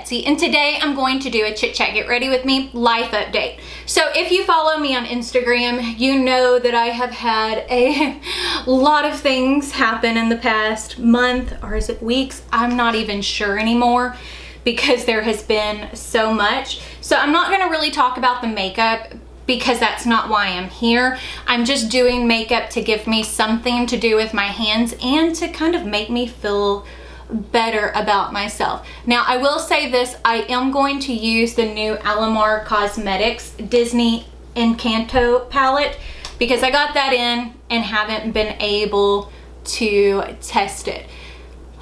Betsy, and today I'm going to do a chit chat, get ready with me, life update. So if you follow me on Instagram, you know that I have had a lot of things happen in the past month, or is it weeks? I'm not even sure anymore because there has been so much. So I'm not gonna really talk about the makeup because that's not why I'm here. I'm just doing makeup to give me something to do with my hands and to kind of make me feel better about myself. Now, I will say this, I am going to use the new Alamar Cosmetics Disney Encanto palette because I got that in and haven't been able to test it.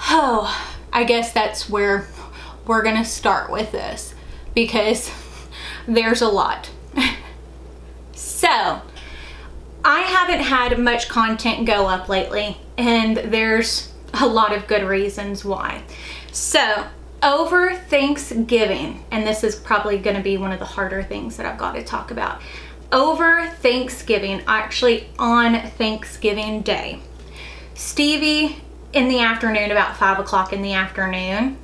Oh, I guess that's where we're gonna start with this because there's a lot. So, I haven't had much content go up lately, and there's a lot of good reasons why. So, over Thanksgiving, and this is probably going to be one of the harder things that I've got to talk about. Over Thanksgiving, actually on Thanksgiving Day, Stevie in the afternoon, about 5 o'clock in the afternoon,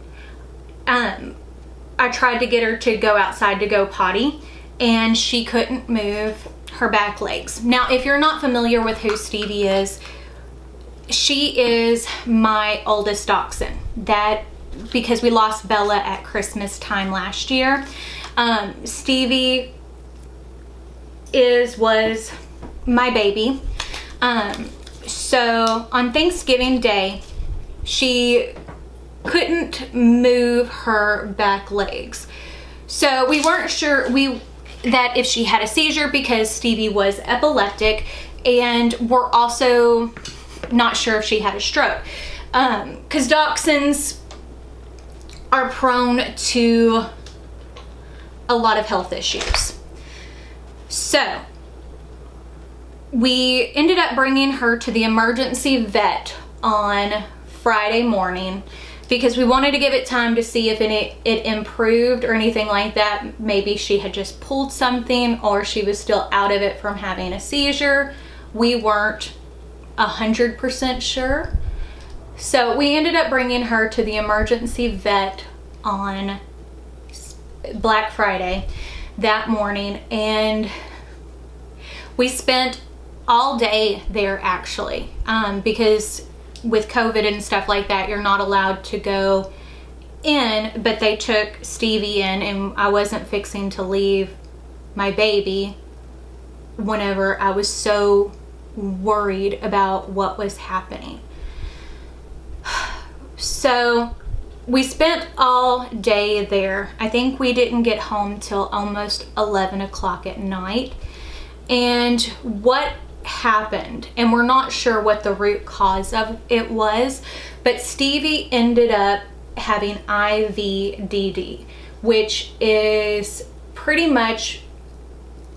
I tried to get her to go outside to go potty, and she couldn't move her back legs. Now, if you're not familiar with who Stevie is, she is my oldest dachshund. That, because we lost Bella at Christmas time last year. Stevie was my baby. So on Thanksgiving Day, she couldn't move her back legs. So we weren't sure that if she had a seizure because Stevie was epileptic, and we're also not sure if she had a stroke. Because dachshunds are prone to a lot of health issues. So we ended up bringing her to the emergency vet on Friday morning because we wanted to give it time to see if it improved or anything like that. Maybe she had just pulled something or she was still out of it from having a seizure. We weren't 100% sure. So we ended up bringing her to the emergency vet on Black Friday that morning, and we spent all day there actually, because with COVID and stuff like that, you're not allowed to go in, but they took Stevie in, and I wasn't fixing to leave my baby whenever I was so worried about what was happening. So we spent all day there. I think we didn't get home till almost 11 o'clock at night. And what happened, and we're not sure what the root cause of it was, but Stevie ended up having IVDD, which is pretty much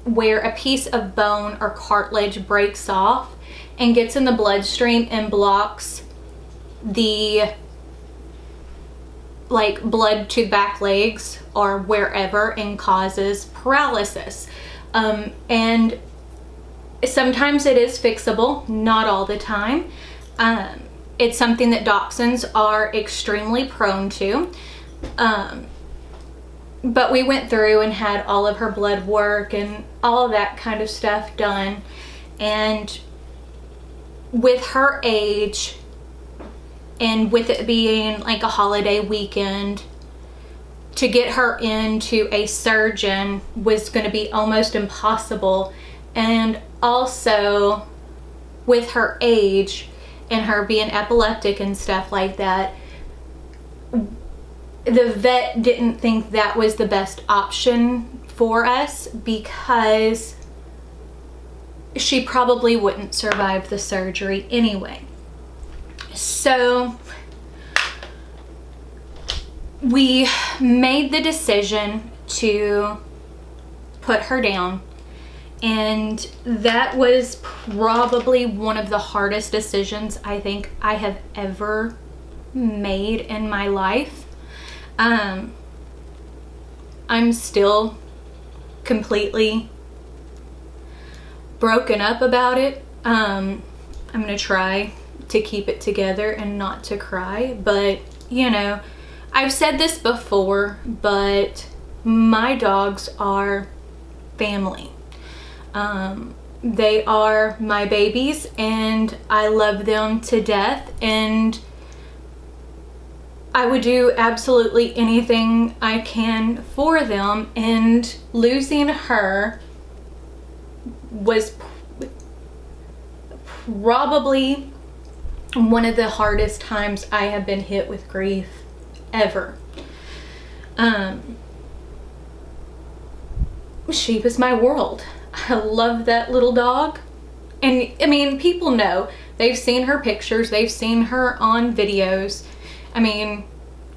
where a piece of bone or cartilage breaks off and gets in the bloodstream and blocks the blood to back legs or wherever and causes paralysis. And sometimes it is fixable, not all the time. It's something that dachshunds are extremely prone to. But we went through and had all of her blood work and all of that kind of stuff done. And with her age, and with it being like a holiday weekend, to get her into a surgeon was going to be almost impossible. And also with her age and her being epileptic and stuff like that, the vet didn't think that was the best option for us because she probably wouldn't survive the surgery anyway. So we made the decision to put her down, and that was probably one of the hardest decisions I think I have ever made in my life. I'm still completely broken up about it. I'm gonna try to keep it together and not to cry, but you know, I've said this before, but my dogs are family. They are my babies and I love them to death, and I would do absolutely anything I can for them, and losing her was probably one of the hardest times I have been hit with grief ever. She was my world. I love that little dog. And I mean, people know. They've seen her pictures. They've seen her on videos. I mean,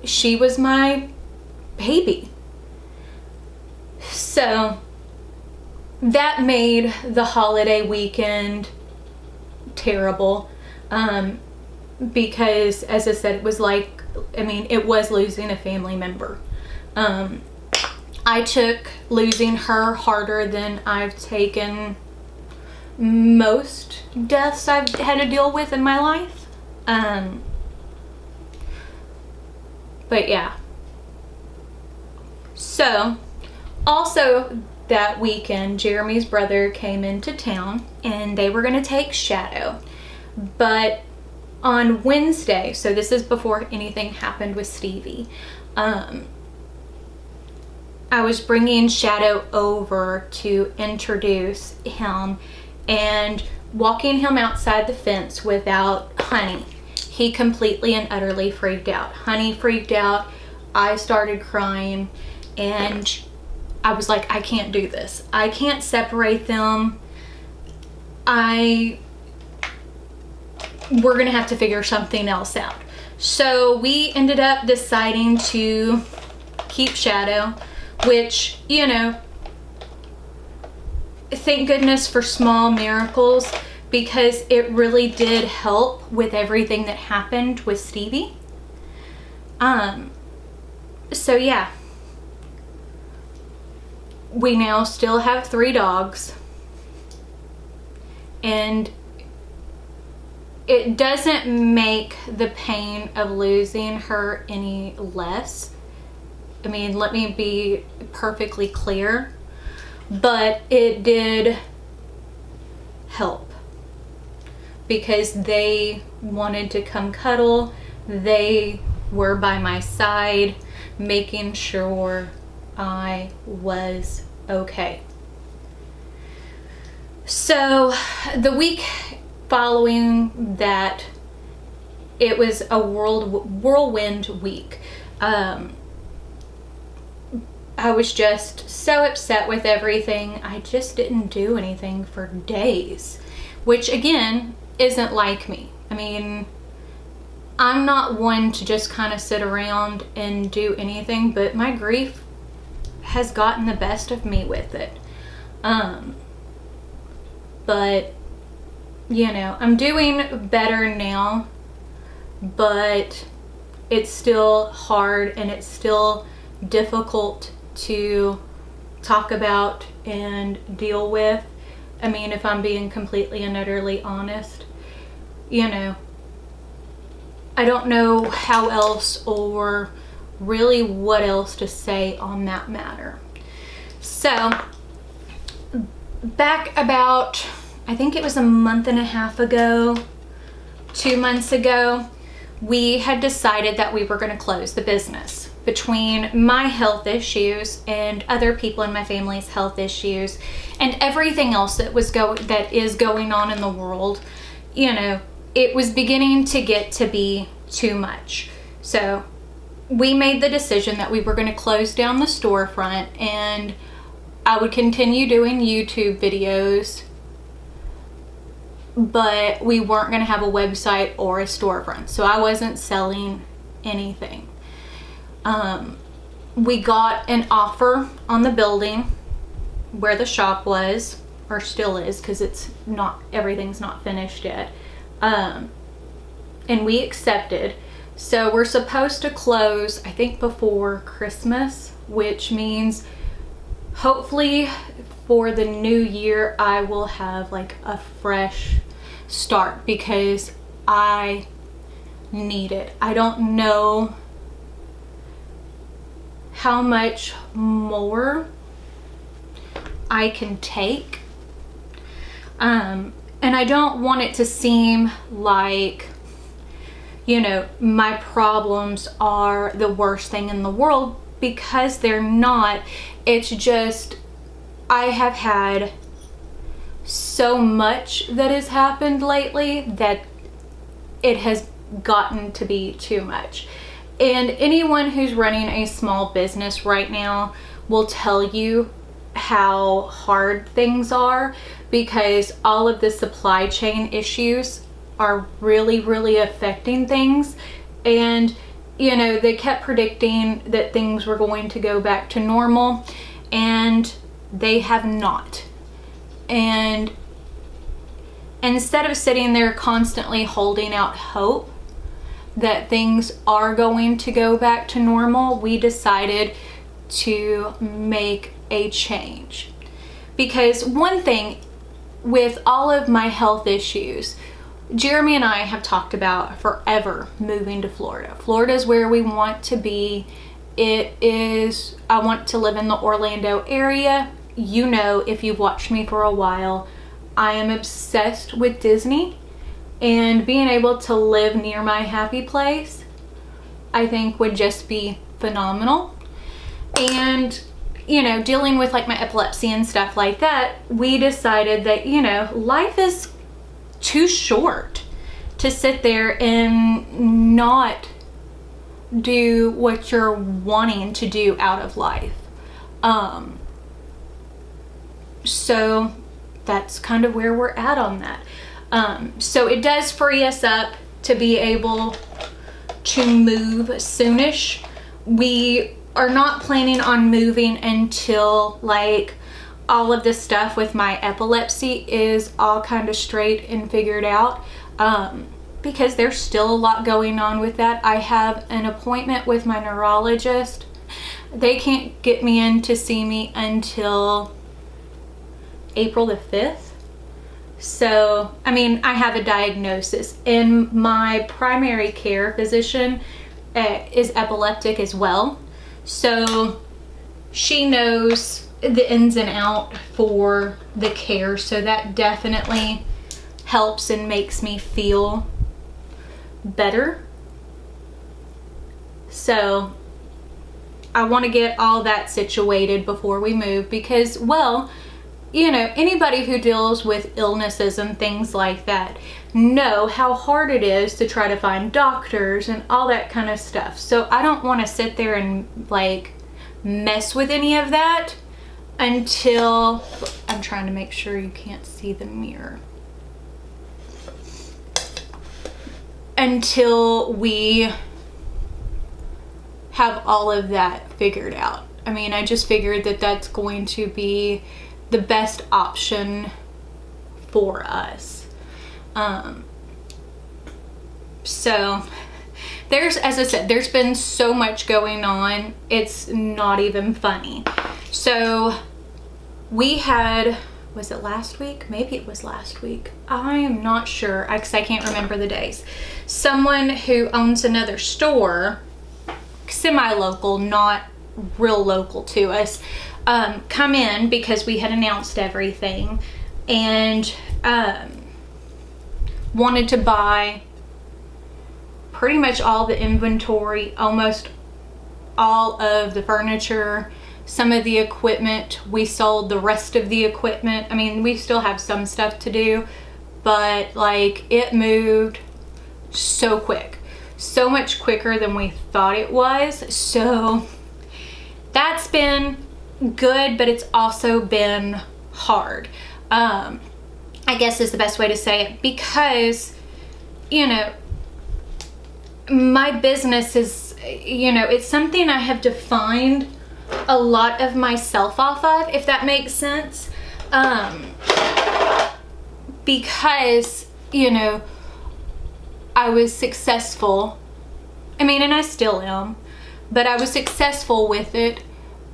she was my baby. So that made the holiday weekend terrible. Because, as I said, it was like, I mean, it was losing a family member. I took losing her harder than I've taken most deaths I've had to deal with in my life. But yeah. So, also that weekend, Jeremy's brother came into town and they were going to take Shadow. But on Wednesday, so this is before anything happened with Stevie, I was bringing Shadow over to introduce him and walking him outside the fence without Honey. He completely and utterly freaked out. Honey freaked out. I started crying and I was like, I can't do this. I can't separate them. We're gonna have to figure something else out. So we ended up deciding to keep Shadow, which, you know, thank goodness for small miracles, because it really did help with everything that happened with Stevie. So yeah, we now still have 3 dogs, and it doesn't make the pain of losing her any less. I mean, let me be perfectly clear, but it did help because they wanted to come cuddle. They were by my side, making sure I was okay. So the week following that, it was a whirlwind week. I was just so upset with everything. I just didn't do anything for days, which again isn't like me. I mean, I'm not one to just kind of sit around and do anything, but my grief has gotten the best of me with it. But you know, I'm doing better now, but it's still hard and it's still difficult to talk about and deal with. I mean, if I'm being completely and utterly honest, you know, I don't know how else or really what else to say on that matter. So, back about, I think it was a month and a half ago, 2 months ago, we had decided that we were going to close the business. Between my health issues and other people in my family's health issues and everything else that is going on in the world, you know, it was beginning to get to be too much. So we made the decision that we were going to close down the storefront, and I would continue doing YouTube videos, but we weren't going to have a website or a storefront. So I wasn't selling anything. We got an offer on the building where the shop was, or still is, because it's not, everything's not finished yet. And we accepted. So we're supposed to close, I think, before Christmas, which means hopefully for the new year I will have like a fresh start, because I need it. I don't know how much more I can take. And I don't want it to seem like, you know, my problems are the worst thing in the world, because they're not. It's just, I have had so much that has happened lately that it has gotten to be too much. And anyone who's running a small business right now will tell you how hard things are, because all of the supply chain issues are really, really affecting things. And, you know, they kept predicting that things were going to go back to normal, and they have not. And instead of sitting there constantly holding out hope that things are going to go back to normal, we decided to make a change. Because one thing with all of my health issues, Jeremy and I have talked about forever moving to Florida. Florida is where we want to be. I want to live in the Orlando area. You know, if you've watched me for a while, I am obsessed with Disney, and being able to live near my happy place, I think would just be phenomenal. And, you know, dealing with like my epilepsy and stuff like that, we decided that, you know, life is too short to sit there and not do what you're wanting to do out of life. So that's kind of where we're at on that. So it does free us up to be able to move soonish. We are not planning on moving until like all of this stuff with my epilepsy is all kind of straight and figured out, because there's still a lot going on with that. I have an appointment with my neurologist. They can't get me in to see me until April the 5th. So, I mean, I have a diagnosis, and my primary care physician is epileptic as well. So she knows the ins and out for the care. So that definitely helps and makes me feel better. So I want to get all that situated before we move, because, well, you know, anybody who deals with illnesses and things like that know how hard it is to try to find doctors and all that kind of stuff. So I don't want to sit there and like mess with any of that until, I'm trying to make sure you can't see the mirror, until we have all of that figured out. I mean, I just figured that that's going to be the best option for us. So there's, as I said, there's been so much going on, it's not even funny. So we had, was it last week? Maybe it was last week. I am not sure, because I can't remember the days. Someone who owns another store, semi-local, not real local to us, come in because we had announced everything, and wanted to buy pretty much all the inventory, almost all of the furniture, some of the equipment. We sold the rest of the equipment. I mean, we still have some stuff to do, but like, it moved so quick, so much quicker than we thought it was. So that's been good, but it's also been hard, I guess is the best way to say it, because, you know, my business is, you know, it's something I have defined a lot of myself off of, if that makes sense. Because, you know, I was successful, I mean, and I still am, but I was successful with it,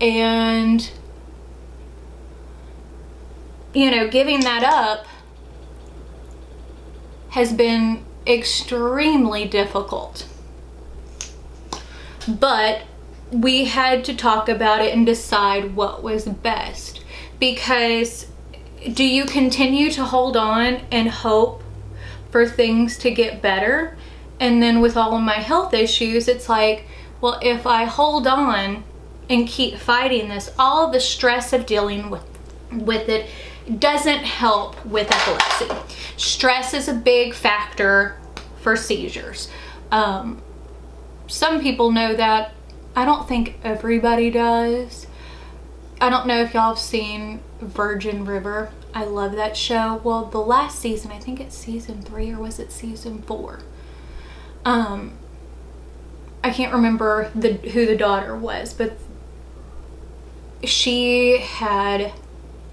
and, you know, giving that up has been extremely difficult. But we had to talk about it and decide what was best. Because do you continue to hold on and hope for things to get better? And then with all of my health issues, it's like, well, if I hold on and keep fighting this, all the stress of dealing with it doesn't help with epilepsy. Stress is a big factor for seizures. Some people know that. I don't think everybody does. I don't know if y'all have seen Virgin River. I love that show. Well, the last season, I think it's season 3 or was it season 4? I can't remember who the daughter was, but she had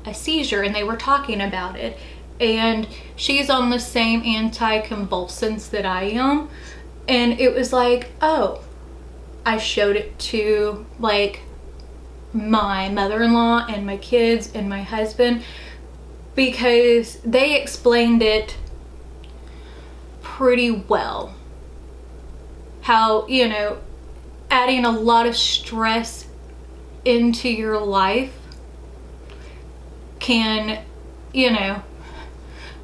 a seizure and they were talking about it, and she's on the same anticonvulsants that I am, and it was like, oh, I showed it to like my mother-in-law and my kids and my husband, because they explained it pretty well. How, you know, adding a lot of stress into your life can, you know,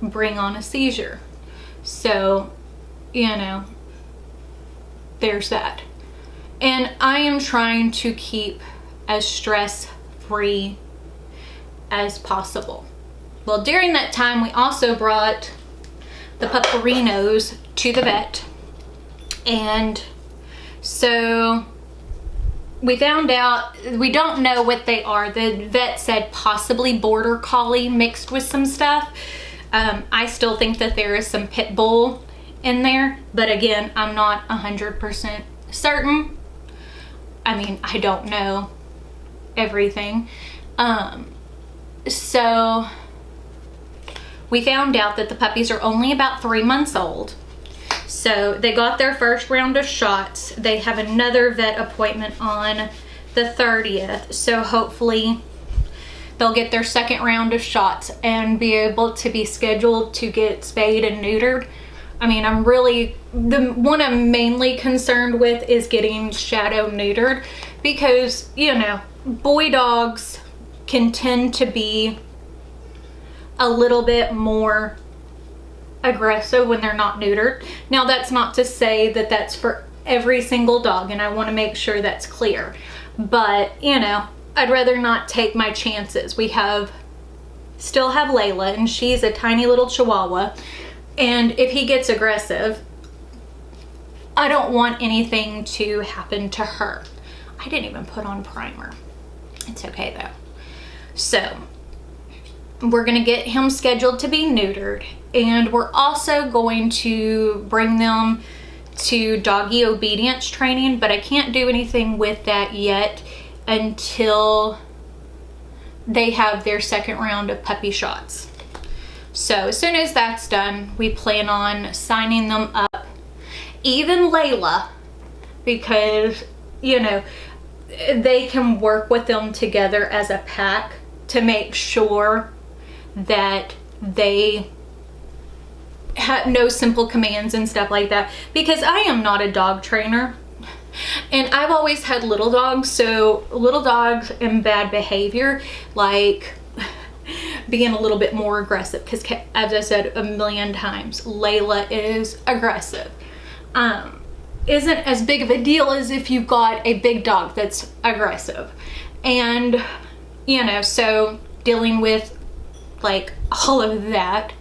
bring on a seizure. So, you know, there's that. And I am trying to keep as stress-free as possible. Well, during that time, we also brought the pupperinos to the vet. And so we found out, we don't know what they are. The vet said possibly border collie mixed with some stuff. I still think that there is some pit bull in there, but again, I'm not 100% certain. I mean, I don't know everything. So we found out that the puppies are only about 3 months old. So they got their first round of shots. They have another vet appointment on the 30th. So hopefully they'll get their second round of shots and be able to be scheduled to get spayed and neutered. I mean, I'm really, the one I'm mainly concerned with is getting shadow neutered, because, you know, boy dogs can tend to be a little bit more aggressive when they're not neutered. Now, that's not to say that that's for every single dog, and I want to make sure that's clear. But, you know, I'd rather not take my chances. We still have Layla, and she's a tiny little Chihuahua. And if he gets aggressive, I don't want anything to happen to her. I didn't even put on primer. It's okay though. So we're gonna get him scheduled to be neutered, and we're also going to bring them to doggy obedience training, but I can't do anything with that yet until they have their second round of puppy shots. So as soon as that's done, we plan on signing them up. Even Layla, because, you know, they can work with them together as a pack to make sure that they know simple commands and stuff like that, because I am not a dog trainer, and I've always had little dogs. So little dogs and bad behavior, like being a little bit more aggressive, because as I said a million times, Layla is aggressive. Isn't as big of a deal as if you've got a big dog that's aggressive. And, you know, so dealing with like all of that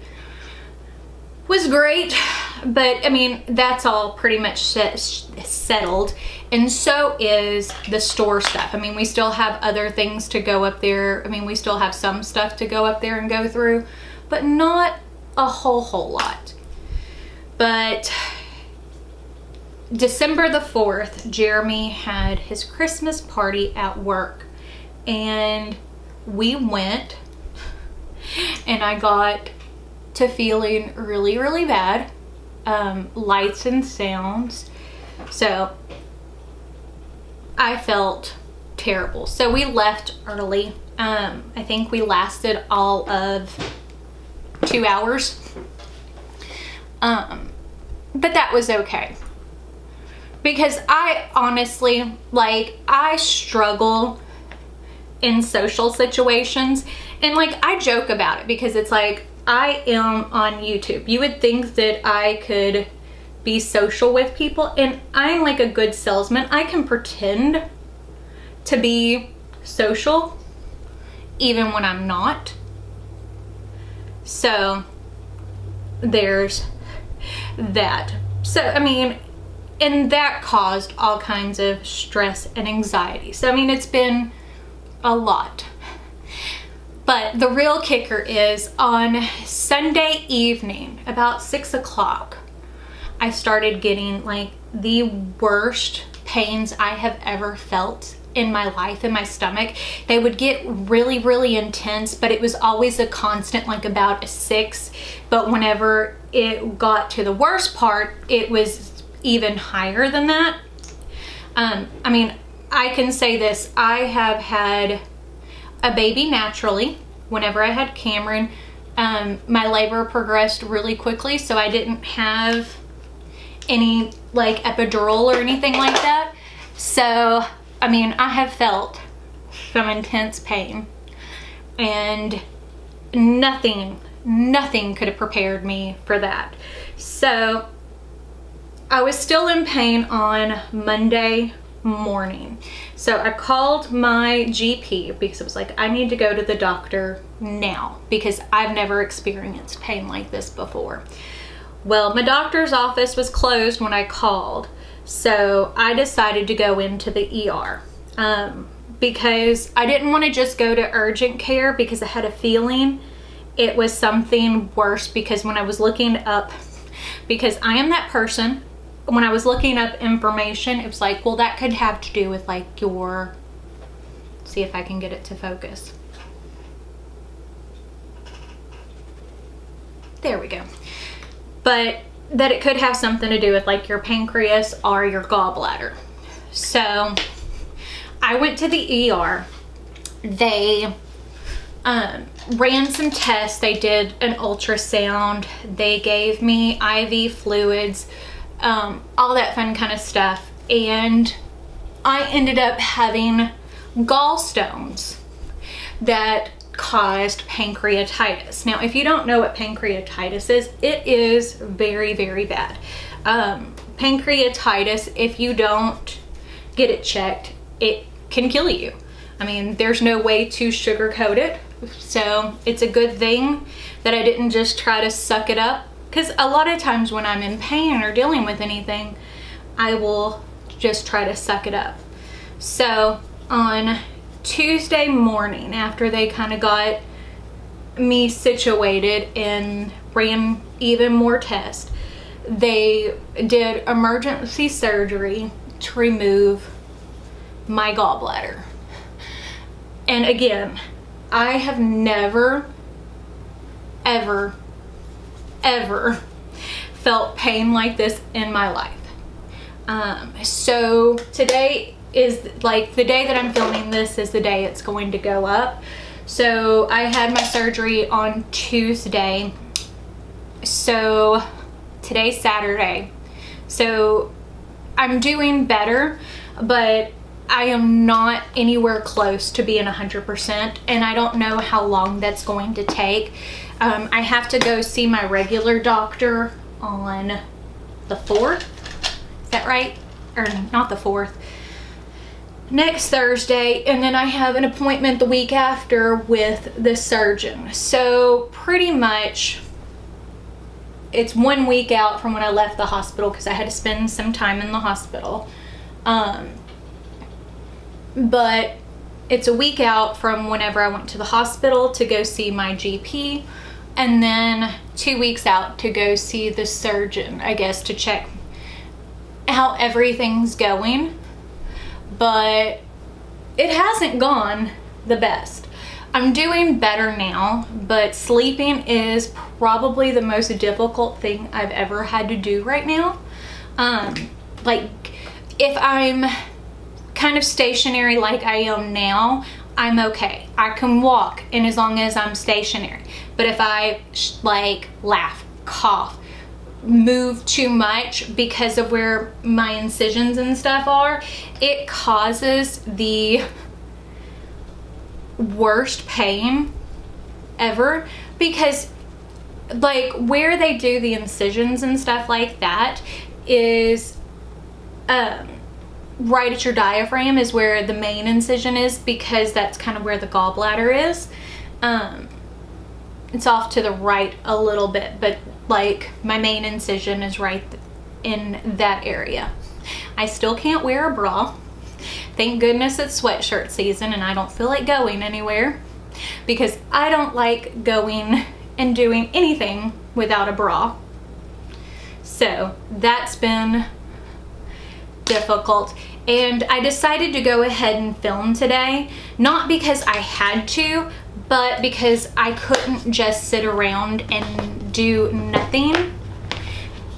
was great. But I mean, that's all pretty much settled. And so is the store stuff. I mean, we still have other things to go up there. I mean, we still have some stuff to go up there and go through, but not a whole lot. But December the 4th, Jeremy had his Christmas party at work, and we went, and I got to feeling really, really bad. Lights and sounds. So I felt terrible. So we left early. I think we lasted all of 2 hours. But that was okay, because I honestly, like, I struggle in social situations, and like I joke about it because it's like I am on YouTube. You would think that I could be social with people, and I'm like a good salesman. I can pretend to be social even when I'm not. So there's that. So I mean, and that caused all kinds of stress and anxiety. So I mean, it's been a lot. But the real kicker is on Sunday evening, about 6 o'clock, I started getting like the worst pains I have ever felt in my life in my stomach. They would get really, really intense, but it was always a constant, like about a 6. But whenever it got to the worst part, it was even higher than that. I mean, I can say this, I have had a baby naturally. Whenever I had Cameron, my labor progressed really quickly, so I didn't have any like epidural or anything like that. So I mean, I have felt some intense pain, and nothing could have prepared me for that. So I was still in pain on Monday morning. So I called my GP because it was like, I need to go to the doctor now because I've never experienced pain like this before. Well, my doctor's office was closed when I called, so I decided to go into the ER because I didn't want to just go to urgent care because I had a feeling it was something worse. Because when I was looking up, because I am that person, when I was looking up information, it was like, well, that could have to do with like your, see if I can get it to focus. There we go. But that it could have something to do with like your pancreas or your gallbladder. So I went to the ER. They ran some tests. They did an ultrasound. They gave me IV fluids, all that fun kind of stuff. And I ended up having gallstones that caused pancreatitis. Now, if you don't know what pancreatitis is, it is very, very bad. Pancreatitis, if you don't get it checked, it can kill you. I mean, there's no way to sugarcoat it. So it's a good thing that I didn't just try to suck it up, because a lot of times when I'm in pain or dealing with anything, I will just try to suck it up. So on Tuesday morning, after they kind of got me situated and ran even more tests, they did emergency surgery to remove my gallbladder. And again, I have never, ever felt pain like this in my life. So today is like the day that I'm filming this is the day it's going to go up. So I had my surgery on Tuesday. So today's Saturday. So I'm doing better, but I am not anywhere close to being 100%, and I don't know how long that's going to take. I have to go see my regular doctor on the 4th. Is that right? Or not the 4th. Next Thursday, and then I have an appointment the week after with the surgeon. So pretty much it's 1 week out from when I left the hospital, because I had to spend some time in the hospital. But it's a week out from whenever I went to the hospital to go see my GP, and then 2 weeks out to go see the surgeon, I guess, to check how everything's going. But it hasn't gone the best. I'm doing better now, but sleeping is probably the most difficult thing I've ever had to do right now. Like, if I'm kind of stationary like I am now, I'm okay. I can walk, and as long as I'm stationary. But if I like laugh, cough, move too much because of where my incisions and stuff are, it causes the worst pain ever, because like where they do the incisions and stuff like that is right at your diaphragm is where the main incision is, because that's kind of where the gallbladder is. It's off to the right a little bit, but like my main incision is right in that area. I still can't wear a bra. Thank goodness it's sweatshirt season and I don't feel like going anywhere, because I don't like going and doing anything without a bra. So that's been difficult. And I decided to go ahead and film today, not because I had to, but because I couldn't just sit around and do nothing,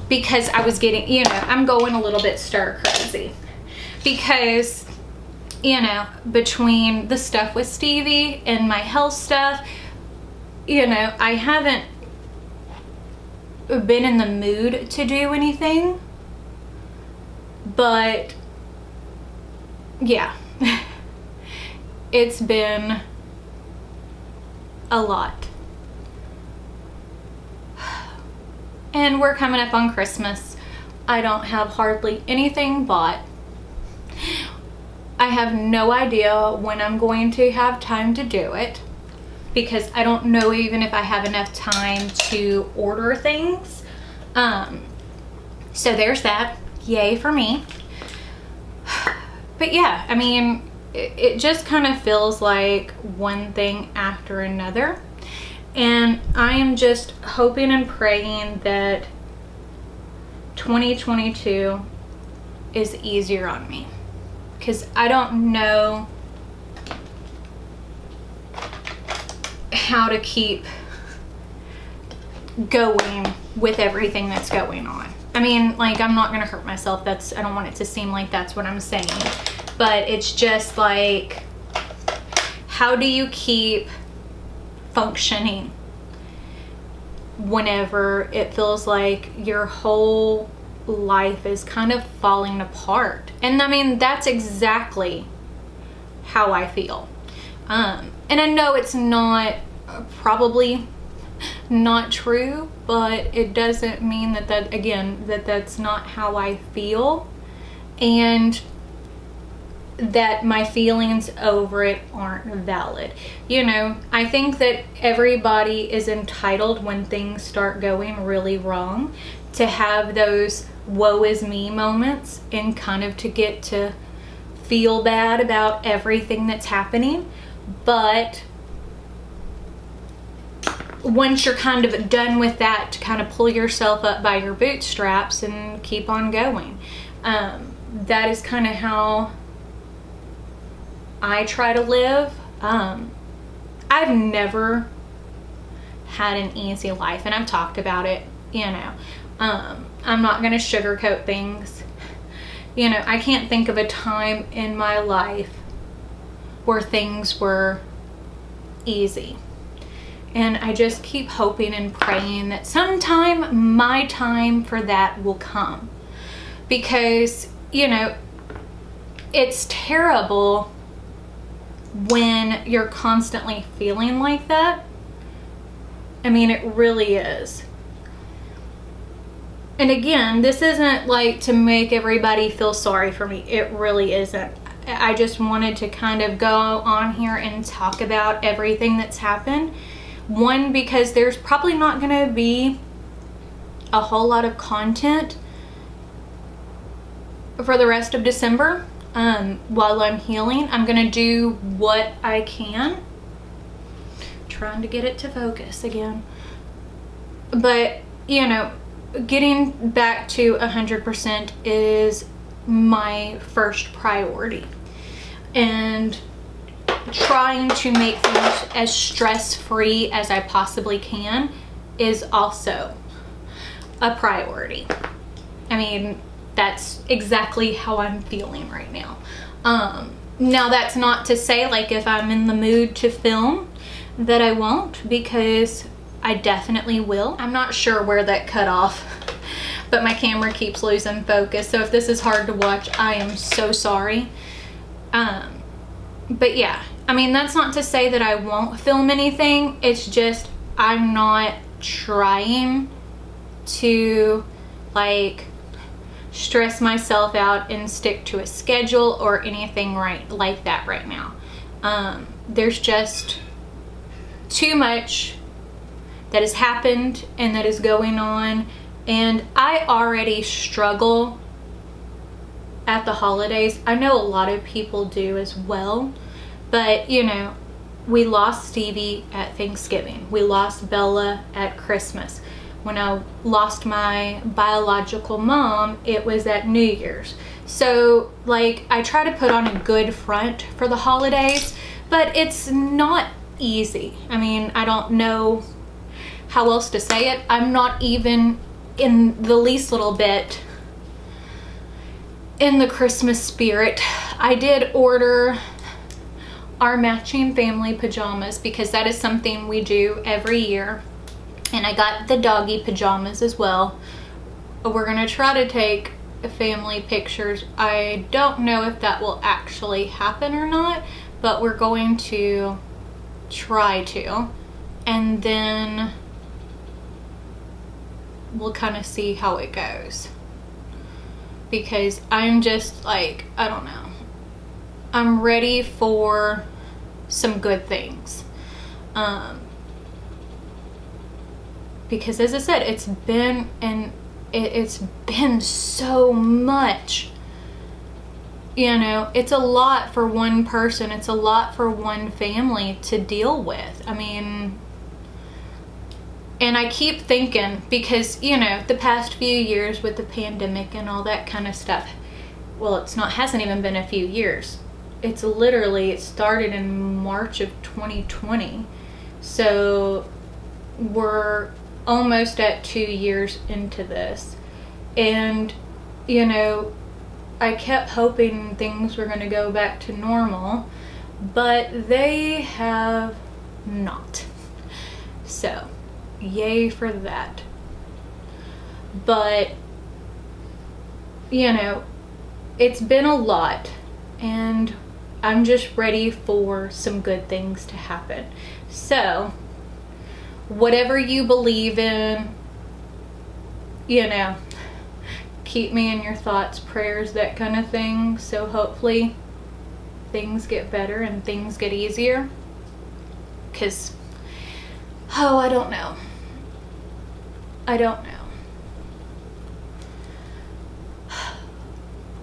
because I was getting, you know, I'm going a little bit stir crazy, because, you know, between the stuff with Stevie and my health stuff, you know, I haven't been in the mood to do anything. But yeah, it's been a lot. And we're coming up on Christmas. I don't have hardly anything bought. I have no idea when I'm going to have time to do it, because I don't know even if I have enough time to order things. So there's that. Yay for me. But yeah, I mean, it just kind of feels like one thing after another. And I am just hoping and praying that 2022 is easier on me, because I don't know how to keep going with everything that's going on. I mean, like, I'm not gonna hurt myself. I don't want it to seem like that's what I'm saying. But it's just like, how do you keep functioning whenever it feels like your whole life is kind of falling apart? And I mean, that's exactly how I feel. And I know it's not probably not true, but it doesn't mean that again, that's not how I feel, and that my feelings over it aren't valid. You know, I think that everybody is entitled, when things start going really wrong, to have those woe is me moments and kind of to get to feel bad about everything that's happening. But once you're kind of done with that, to kind of pull yourself up by your bootstraps and keep on going. That is kind of how I try to live. I've never had an easy life, and I've talked about it, you know. I'm not going to sugarcoat things. You know, I can't think of a time in my life where things were easy. And I just keep hoping and praying that sometime my time for that will come. Because, you know, it's terrible when you're constantly feeling like that. I mean, it really is. And again, this isn't like to make everybody feel sorry for me. It really isn't. I just wanted to kind of go on here and talk about everything that's happened. One, because there's probably not going to be a whole lot of content for the rest of December. While I'm healing, I'm going to do what I can. Trying to get it to focus again. But, you know, getting back to 100% is my first priority. And trying to make things as stress-free as I possibly can is also a priority. I mean, that's exactly how I'm feeling right now. Now that's not to say, like, if I'm in the mood to film, that I won't, because I definitely will. I'm not sure where that cut off. but my camera keeps losing focus. So if this is hard to watch, I am so sorry. But yeah, I mean, that's not to say that I won't film anything. It's just I'm not trying to like stress myself out and stick to a schedule or anything like that right now. There's just too much that has happened and that is going on, and I already struggle at the holidays. I know a lot of people do as well, but you know, we lost Stevie at Thanksgiving. We lost Bella at Christmas. When I lost my biological mom, it was at New Year's. So like, I try to put on a good front for the holidays, but it's not easy. I mean, I don't know how else to say it. I'm not even in the least little bit in the Christmas spirit. I did order our matching family pajamas because that is something we do every year. And I got the doggy pajamas as well. We're gonna try to take family pictures. I don't know if that will actually happen or not, but we're going to try to. And then we'll kind of see how it goes. Because I'm just like, I don't know. I'm ready for some good things. Because as I said, it's been so much. You know, it's a lot for one person. It's a lot for one family to deal with. I mean, and I keep thinking, because, you know, the past few years with the pandemic and all that kind of stuff, well, hasn't even been a few years. It started in March of 2020. So we're almost at 2 years into this. And, you know, I kept hoping things were going to go back to normal, but they have not. So yay for that. But, you know, it's been a lot, and I'm just ready for some good things to happen. So whatever you believe in, you know, keep me in your thoughts, prayers, that kind of thing. So hopefully things get better and things get easier. Because, oh, I don't know.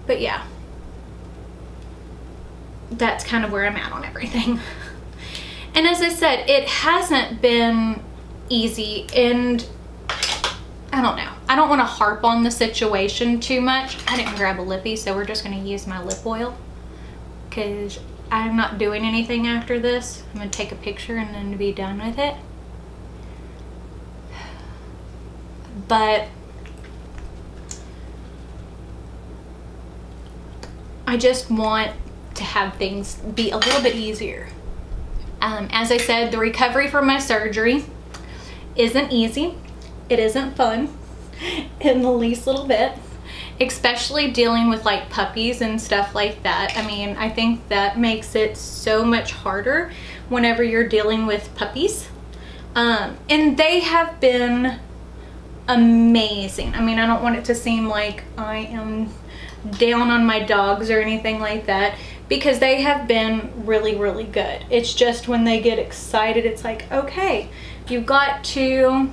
But yeah, that's kind of where I'm at on everything. And as I said, it hasn't been easy, and I don't know. I don't want to harp on the situation too much. I didn't grab a lippy, so we're just going to use my lip oil because I'm not doing anything after this. I'm going to take a picture and then be done with it. But I just want to have things be a little bit easier. As I said, the recovery from my surgery isn't easy. It isn't fun in the least little bit, especially dealing with like puppies and stuff like that. I mean, I think that makes it so much harder whenever you're dealing with puppies. And they have been amazing. I mean, I don't want it to seem like I am down on my dogs or anything like that, because they have been really, really good. It's just when they get excited, it's like, okay, you've got to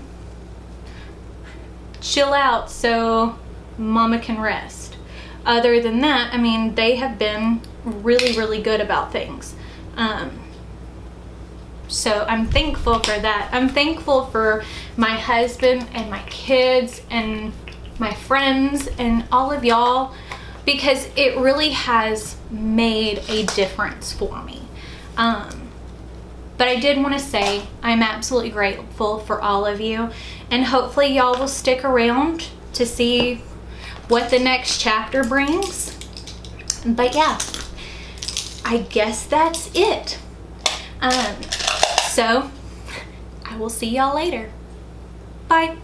chill out so mama can rest. Other than that, I mean, they have been really, really good about things. So I'm thankful for that. I'm thankful for my husband and my kids and my friends and all of y'all, because it really has made a difference for me. But I did want to say I'm absolutely grateful for all of you, and hopefully y'all will stick around to see what the next chapter brings. But yeah, I guess that's it. So I will see y'all later. Bye.